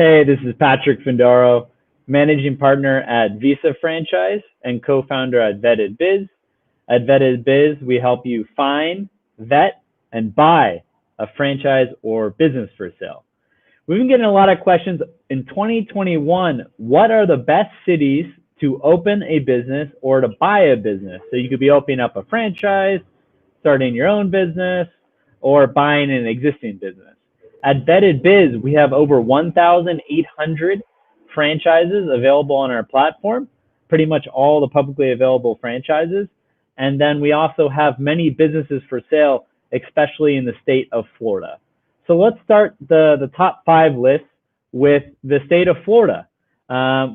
Hey, this is Patrick Findaro, managing partner at Visa Franchise and co-founder at Vetted Biz. At Vetted Biz, we help you find, vet, and buy a franchise or business for sale. We've been getting a lot of questions in 2021. What are the best cities to open a business or to buy a business? So you could be opening up a franchise, starting your own business, or buying an existing business. At Vetted Biz, we have over 1,800 franchises available on our platform, pretty much all the publicly available franchises. And then we also have many businesses for sale, especially in the state of Florida. So let's start the top 5 list with the state of Florida.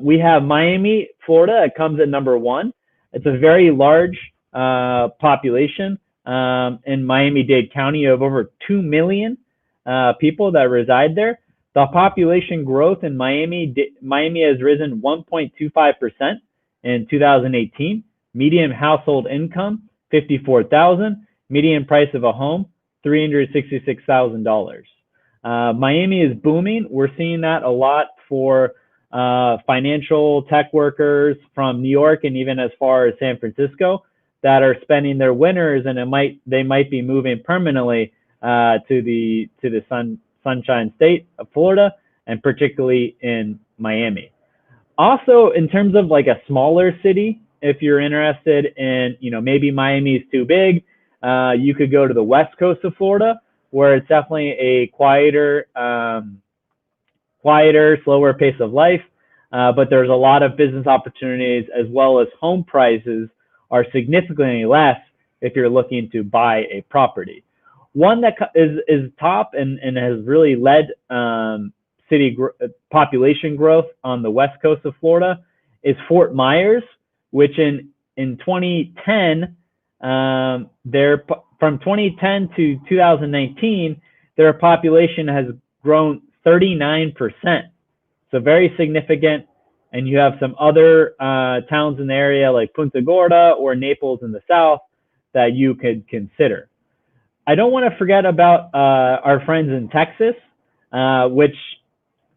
We have Miami, Florida. It comes at number 1. It's a very large population in Miami-Dade County. You have over 2 million people that reside there. The population growth in Miami has risen 1.25% in 2018. Median household income, $54,000. Median price of a home, $366,000. Miami is booming. We're seeing that a lot for financial tech workers from New York and even as far as San Francisco that are spending their winters, and they might be moving permanently to the Sunshine State of Florida, and particularly in Miami. Also, in terms of like a smaller city, if you're interested in, maybe Miami is too big, you could go to the west coast of Florida, where it's definitely a quieter, slower pace of life. But there's a lot of business opportunities, as well as home prices are significantly less if you're looking to buy a property. One that is top and has really led population growth on the west coast of Florida is Fort Myers, which in 2010, from 2010 to 2019, their population has grown 39%. So very significant. And you have some other towns in the area like Punta Gorda or Naples in the south that you could consider. I don't want to forget about our friends in Texas, which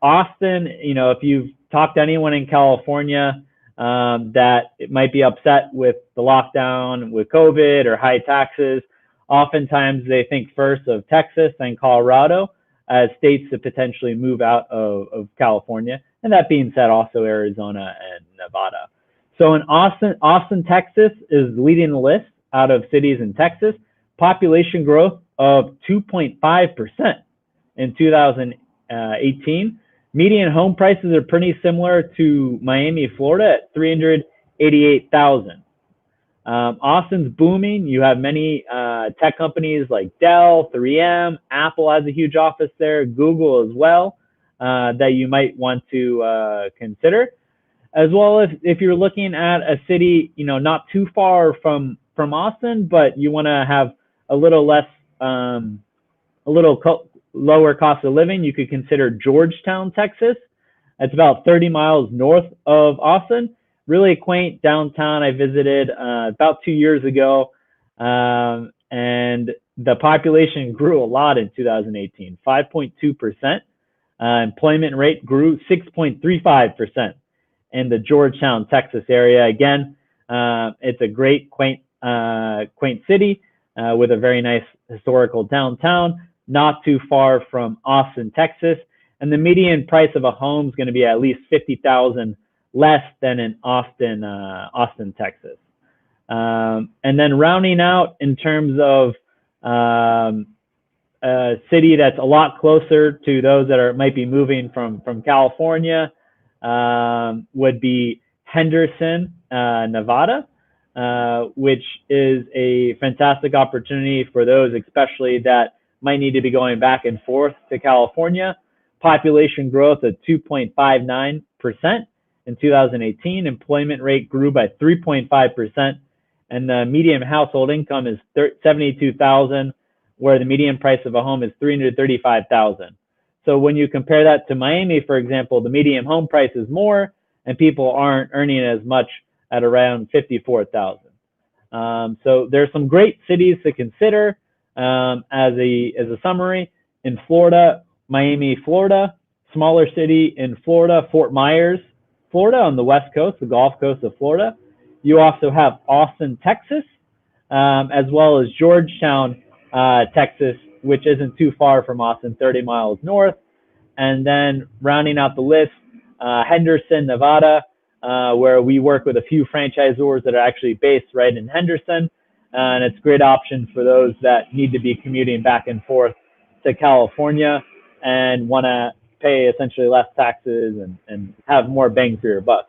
Austin, if you've talked to anyone in California that it might be upset with the lockdown, with COVID or high taxes, oftentimes they think first of Texas and Colorado as states to potentially move out of California. And that being said, also Arizona and Nevada. So in Austin, Texas is leading the list out of cities in Texas. Population growth of 2.5% in 2018. Median home prices are pretty similar to Miami, Florida at $388,000. Austin's booming. You have many tech companies like Dell, 3M, Apple has a huge office there, Google as well, that you might want to consider. As well as if you're looking at a city, not too far from Austin, but you want to have a little lower cost of living, you could consider Georgetown, Texas. It's about 30 miles north of Austin. Really quaint downtown. I visited about 2 years ago, and the population grew a lot in 2018, 5.2%. Employment rate grew 6.35% in the Georgetown, Texas area. Again, it's a great, quaint city with a very nice historical downtown, not too far from Austin, Texas. And the median price of a home is going to be at least $50,000 less than in Austin, Texas. And then rounding out in terms of a city that's a lot closer to those that might be moving from California would be Henderson, Nevada, which is a fantastic opportunity for those especially that might need to be going back and forth to California. Population growth of 2.59% in 2018. Employment rate grew by 3.5%, and the median household income is $72,000, where the median price of a home is $335,000. So when you compare that to Miami, for example, the median home price is more, and people aren't earning as much at around $54,000. So there's some great cities to consider as a summary. In Florida, Miami, Florida, smaller city in Florida, Fort Myers, Florida, on the west coast, the Gulf Coast of Florida. You also have Austin, Texas, as well as Georgetown, Texas, which isn't too far from Austin, 30 miles north. And then rounding out the list, Henderson, Nevada, where we work with a few franchisors that are actually based right in Henderson. And it's a great option for those that need to be commuting back and forth to California and want to pay essentially less taxes and have more bang for your buck.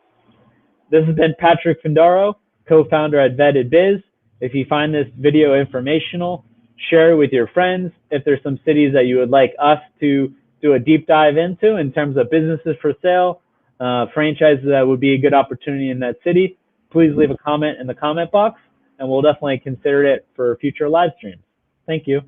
This has been Patrick Findaro, co-founder at Vetted Biz. If you find this video informational, share it with your friends. If there's some cities that you would like us to do a deep dive into in terms of businesses for sale, franchises that would be a good opportunity in that city, please leave a comment in the comment box, and we'll definitely consider it for future live streams. Thank you.